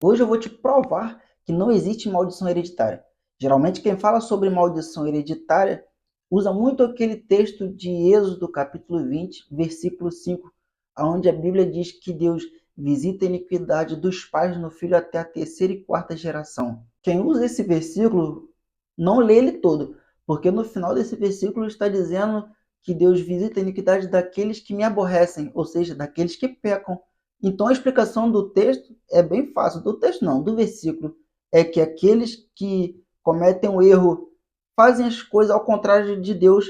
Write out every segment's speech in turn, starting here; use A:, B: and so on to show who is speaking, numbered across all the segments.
A: Hoje eu vou te provar que não existe maldição hereditária. Geralmente quem fala sobre maldição hereditária usa muito aquele texto de Êxodo capítulo 20, versículo 5, onde a Bíblia diz que Deus visita a iniquidade dos pais no filho até a terceira e quarta geração. Quem usa esse versículo não lê ele todo, porque no final desse versículo está dizendo que Deus visita a iniquidade daqueles que me aborrecem, ou seja, daqueles que pecam. Então a explicação do texto é bem fácil. Do texto não, do versículo. É que aqueles que cometem o erro, fazem as coisas ao contrário de Deus,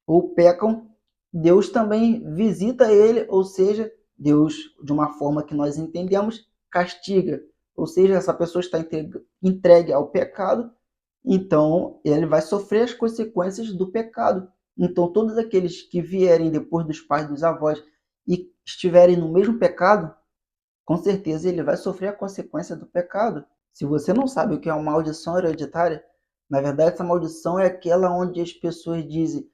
A: ou pecam, Deus também visita ele, ou seja, Deus, de uma forma que nós entendemos, castiga. Ou seja, essa pessoa está entregue ao pecado, então ele vai sofrer as consequências do pecado. Então, todos aqueles que vierem depois dos pais, dos avós, e estiverem no mesmo pecado, com certeza ele vai sofrer a consequência do pecado. Se você não sabe o que é uma maldição hereditária, na verdade essa maldição é aquela onde as pessoas dizem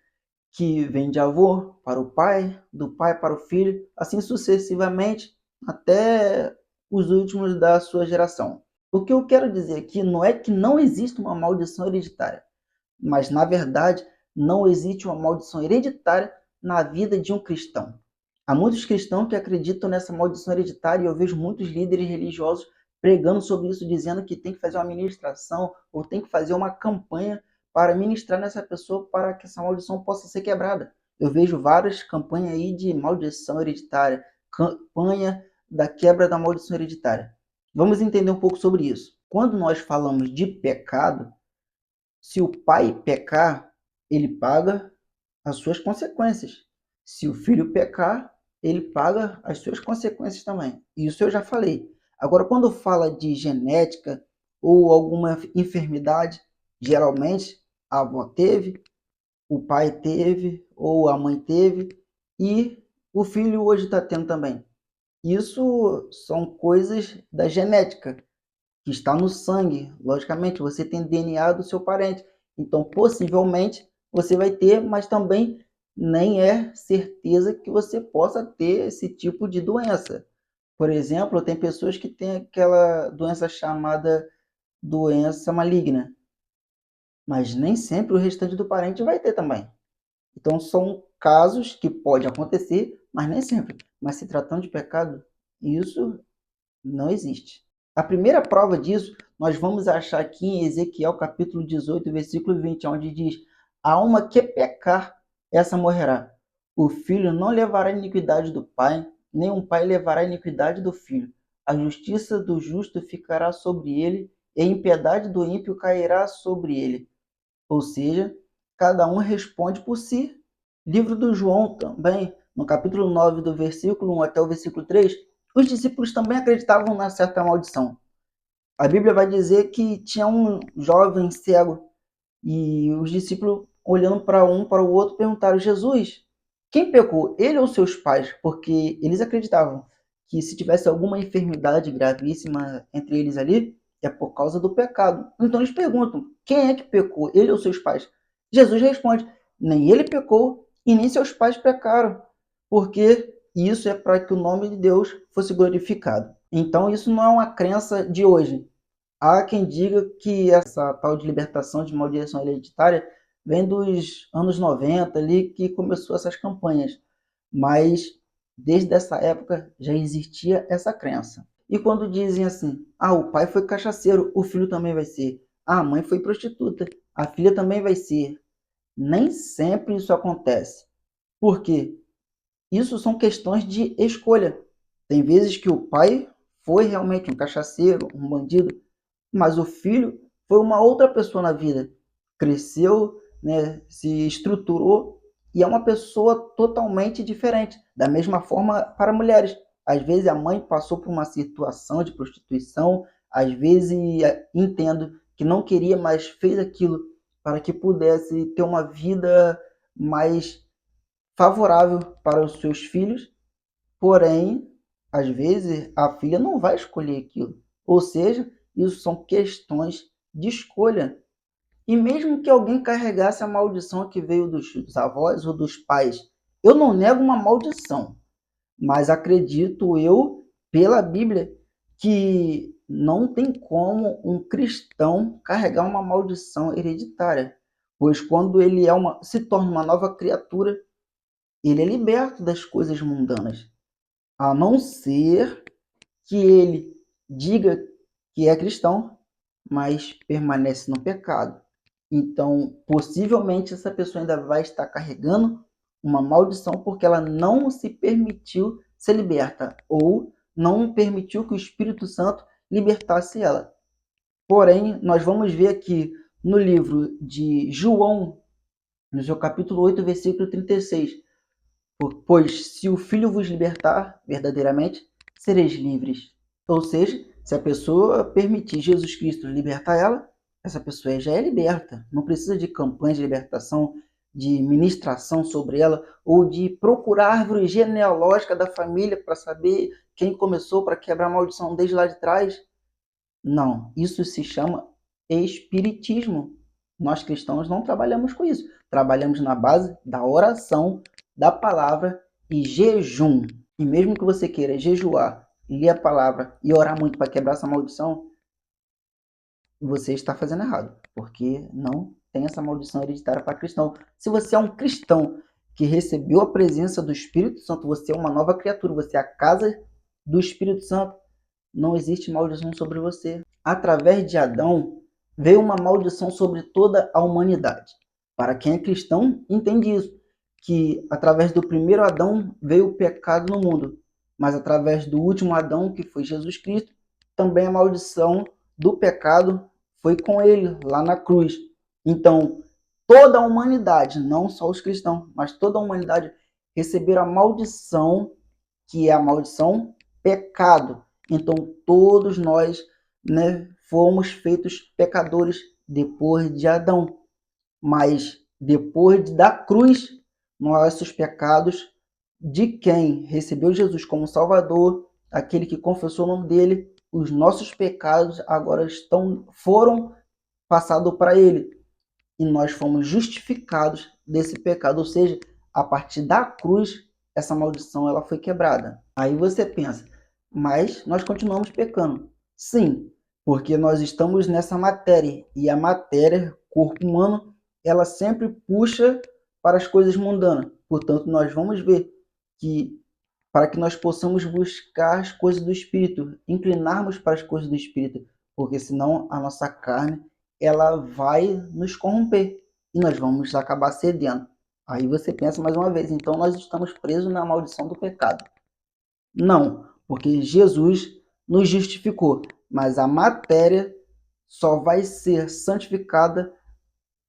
A: que vem de avô para o pai, do pai para o filho, assim sucessivamente, até os últimos da sua geração. O que eu quero dizer aqui não é que não existe uma maldição hereditária, mas na verdade não existe uma maldição hereditária na vida de um cristão. Há muitos cristãos que acreditam nessa maldição hereditária e eu vejo muitos líderes religiosos pregando sobre isso, dizendo que tem que fazer uma ministração ou tem que fazer uma campanha para ministrar nessa pessoa para que essa maldição possa ser quebrada. Eu vejo várias campanhas aí de maldição hereditária, campanha da quebra da maldição hereditária. Vamos entender um pouco sobre isso. Quando nós falamos de pecado, se o pai pecar, ele paga as suas consequências. Se o filho pecar, ele paga as suas consequências também. Isso eu já falei. Agora, quando fala de genética ou alguma enfermidade, geralmente a avó teve, o pai teve ou a mãe teve e o filho hoje está tendo também. Isso são coisas da genética que está no sangue. Logicamente, você tem DNA do seu parente. Então, possivelmente, você vai ter, mas também nem é certeza que você possa ter esse tipo de doença. Por exemplo, tem pessoas que têm aquela doença chamada doença maligna, mas nem sempre o restante do parente vai ter também. Então, são casos que pode acontecer, mas nem sempre. Mas se tratando de pecado, isso não existe. A primeira prova disso nós vamos achar aqui em Ezequiel capítulo 18, versículo 20, onde diz: a alma que pecar, essa morrerá. O filho não levará a iniquidade do pai, nem um pai levará a iniquidade do filho. A justiça do justo ficará sobre ele, e a impiedade do ímpio cairá sobre ele. Ou seja, cada um responde por si. Livro do João também, no capítulo 9, do versículo 1 até o versículo 3, os discípulos também acreditavam na certa maldição. A Bíblia vai dizer que tinha um jovem cego e os discípulos, olhando para um para o outro, perguntaram: Jesus, quem pecou, ele ou seus pais? Porque eles acreditavam que se tivesse alguma enfermidade gravíssima entre eles ali, é por causa do pecado. Então eles perguntam: quem é que pecou, ele ou seus pais? Jesus responde: nem ele pecou e nem seus pais pecaram, porque isso é para que o nome de Deus fosse glorificado. Então isso não é uma crença de hoje. Há quem diga que essa tal de libertação de maldição hereditária vem dos anos 90 ali que começou essas campanhas, mas desde essa época já existia essa crença. E quando dizem assim: ah, o pai foi cachaceiro, o filho também vai ser. Ah, a mãe foi prostituta, a filha também vai ser. Nem sempre isso acontece. Por quê? Isso são questões de escolha. Tem vezes que o pai foi realmente um cachaceiro, um bandido, mas o filho foi uma outra pessoa na vida. Cresceu, né, se estruturou e é uma pessoa totalmente diferente. Da mesma forma para mulheres. Às vezes a mãe passou por uma situação de prostituição, às vezes entendo que não queria, mas fez aquilo para que pudesse ter uma vida mais favorável para os seus filhos. Porém, às vezes a filha não vai escolher aquilo. Ou seja, isso são questões de escolha. E mesmo que alguém carregasse a maldição que veio dos avós ou dos pais, eu não nego uma maldição, mas acredito eu, pela Bíblia, que não tem como um cristão carregar uma maldição hereditária, pois quando ele se torna uma nova criatura, ele é liberto das coisas mundanas, a não ser que ele diga que é cristão, mas permanece no pecado. Então, possivelmente essa pessoa ainda vai estar carregando uma maldição porque ela não se permitiu ser liberta ou não permitiu que o Espírito Santo libertasse ela. Porém, nós vamos ver aqui no livro de João, no seu capítulo 8, versículo 36, pois se o Filho vos libertar, verdadeiramente, sereis livres. Ou seja, se a pessoa permitir Jesus Cristo libertar ela, essa pessoa já é liberta. Não precisa de campanha de libertação, de ministração sobre ela, ou de procurar a árvore genealógica da família para saber quem começou para quebrar a maldição desde lá de trás. Não, isso se chama espiritismo. Nós cristãos não trabalhamos com isso. Trabalhamos na base da oração, da palavra e jejum. E mesmo que você queira jejuar, ler a palavra e orar muito para quebrar essa maldição, você está fazendo errado, porque não tem essa maldição hereditária para cristão. Se você é um cristão que recebeu a presença do Espírito Santo, você é uma nova criatura, você é a casa do Espírito Santo, não existe maldição sobre você. Através de Adão, veio uma maldição sobre toda a humanidade. Para quem é cristão, entende isso, que através do primeiro Adão veio o pecado no mundo, mas através do último Adão, que foi Jesus Cristo, também a maldição do pecado foi com ele, lá na cruz. Então, toda a humanidade, não só os cristãos, mas toda a humanidade receberam a maldição, que é a maldição pecado. Então, todos nós, né, fomos feitos pecadores depois de Adão. Mas depois da cruz, nossos pecados, de quem recebeu Jesus como Salvador, aquele que confessou o nome dele, os nossos pecados agora foram passados para ele. E nós fomos justificados desse pecado. Ou seja, a partir da cruz, essa maldição ela foi quebrada. Aí você pensa, mas nós continuamos pecando. Sim, porque nós estamos nessa matéria. E a matéria, corpo humano, ela sempre puxa para as coisas mundanas. Portanto, nós vamos ver que para que nós possamos buscar as coisas do Espírito, inclinarmos para as coisas do Espírito, porque senão a nossa carne ela vai nos corromper e nós vamos acabar cedendo. Aí você pensa mais uma vez, então nós estamos presos na maldição do pecado. Não, porque Jesus nos justificou, mas a matéria só vai ser santificada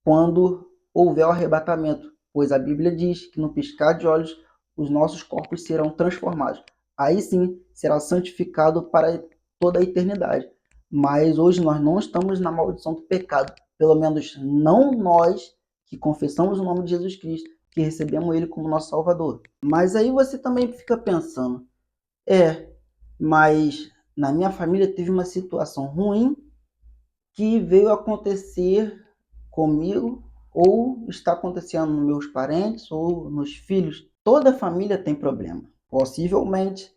A: quando houver o arrebatamento, pois a Bíblia diz que no piscar de olhos os nossos corpos serão transformados. Aí sim será santificado para toda a eternidade. Mas hoje nós não estamos na maldição do pecado, pelo menos não nós que confessamos o nome de Jesus Cristo, que recebemos ele como nosso Salvador. Mas aí você também fica pensando, mas na minha família teve uma situação ruim que veio acontecer comigo ou está acontecendo nos meus parentes ou nos filhos. Toda família tem problema. Possivelmente,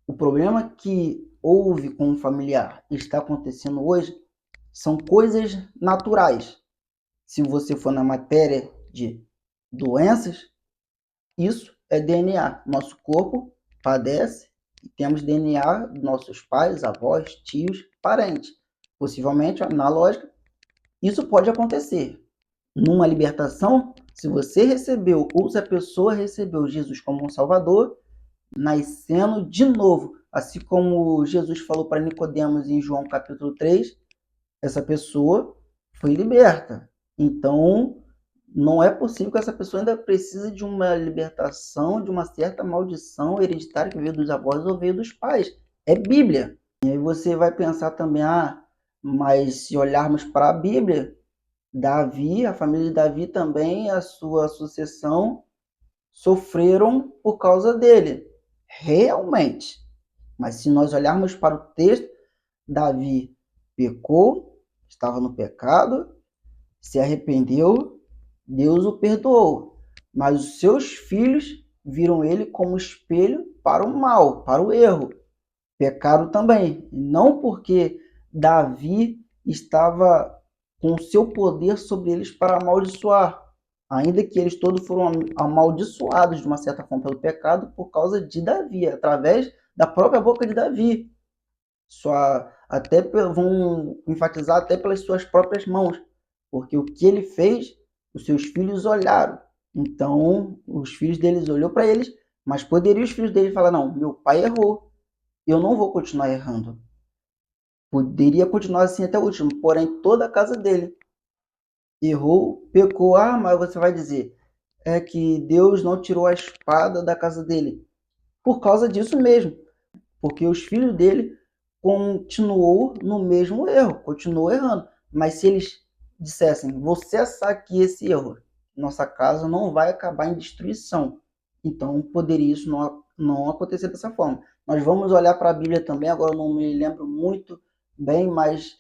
A: o problema que houve com um familiar e está acontecendo hoje são coisas naturais. Se você for na matéria de doenças, isso é DNA. Nosso corpo padece e temos DNA dos nossos pais, avós, tios, parentes. Possivelmente, na lógica, isso pode acontecer. Numa libertação, se você recebeu ou se a pessoa recebeu Jesus como um Salvador, nascendo de novo, assim como Jesus falou para Nicodemos em João capítulo 3, essa pessoa foi liberta. Então, não é possível que essa pessoa ainda precise de uma libertação, de uma certa maldição hereditária que veio dos avós ou veio dos pais. É Bíblia. E aí você vai pensar também, mas se olharmos para a Bíblia, Davi, a família de Davi também, a sua sucessão, sofreram por causa dele. Realmente. Mas se nós olharmos para o texto, Davi pecou, estava no pecado, se arrependeu, Deus o perdoou. Mas os seus filhos viram ele como espelho para o mal, para o erro. pecaram também. Não porque Davi estava com o seu poder sobre eles para amaldiçoar, ainda que eles todos foram amaldiçoados de uma certa forma pelo pecado por causa de Davi, através da própria boca de Davi. Até vão enfatizar até pelas suas próprias mãos, porque o que ele fez, os seus filhos olharam. Então, os filhos deles olhou para eles, mas poderiam os filhos deles falar: não, meu pai errou, eu não vou continuar errando. Poderia continuar assim até o último, porém toda a casa dele errou, pecou. Ah, mas você vai dizer, é que Deus não tirou a espada da casa dele. Por causa disso mesmo, porque os filhos dele continuou no mesmo erro, continuou errando. Mas se eles dissessem, vou cessar aqui esse erro, nossa casa não vai acabar em destruição. Então poderia isso não acontecer dessa forma. Nós vamos olhar para a Bíblia também, agora eu não me lembro muito bem, mas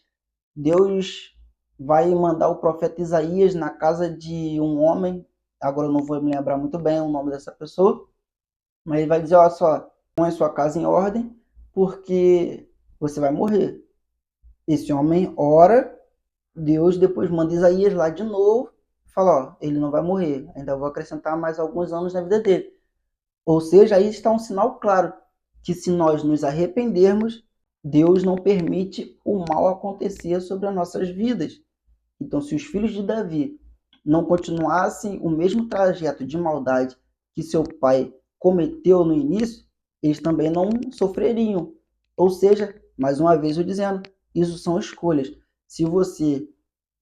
A: Deus vai mandar o profeta Isaías na casa de um homem, agora eu não vou me lembrar muito bem o nome dessa pessoa, mas ele vai dizer, olha só, põe sua casa em ordem, porque você vai morrer. Esse homem ora, Deus depois manda Isaías lá de novo, fala, ó, ele não vai morrer, ainda vou acrescentar mais alguns anos na vida dele. Ou seja, aí está um sinal claro, que se nós nos arrependermos, Deus não permite o mal acontecer sobre as nossas vidas. Então, se os filhos de Davi não continuassem o mesmo trajeto de maldade que seu pai cometeu no início, eles também não sofreriam. Ou seja, mais uma vez eu dizendo, isso são escolhas. Se você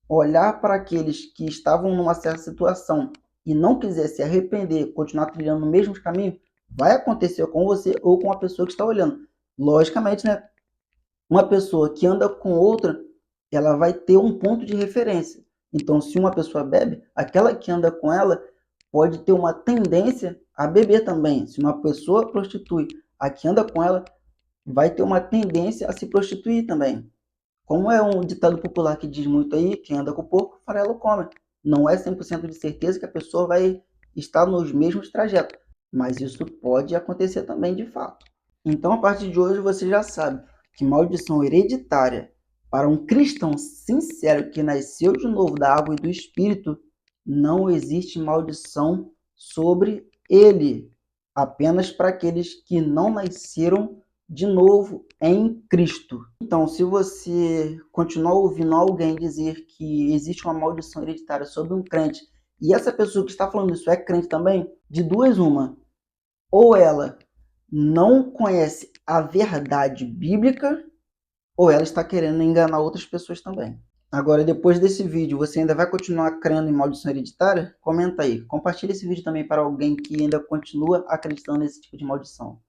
A: olhar para aqueles que estavam numa certa situação e não quiser se arrepender, continuar trilhando o mesmo caminho, vai acontecer com você ou com a pessoa que está olhando. Logicamente, né? Uma pessoa que anda com outra, ela vai ter um ponto de referência. Então, se uma pessoa bebe, aquela que anda com ela pode ter uma tendência a beber também. Se uma pessoa prostitui, a que anda com ela vai ter uma tendência a se prostituir também. Como é um ditado popular que diz muito aí, quem anda com porco, farelo come. Não é 100% de certeza que a pessoa vai estar nos mesmos trajetos, mas isso pode acontecer também de fato. Então, a partir de hoje, você já sabe que maldição hereditária para um cristão sincero que nasceu de novo da água e do Espírito, não existe maldição sobre ele, apenas para aqueles que não nasceram de novo em Cristo. Então, se você continuar ouvindo alguém dizer que existe uma maldição hereditária sobre um crente, e essa pessoa que está falando isso é crente também, de duas uma, ou ela não conhece a verdade bíblica, ou ela está querendo enganar outras pessoas também. Agora, depois desse vídeo, você ainda vai continuar crendo em maldição hereditária? Comenta aí. Compartilha esse vídeo também para alguém que ainda continua acreditando nesse tipo de maldição.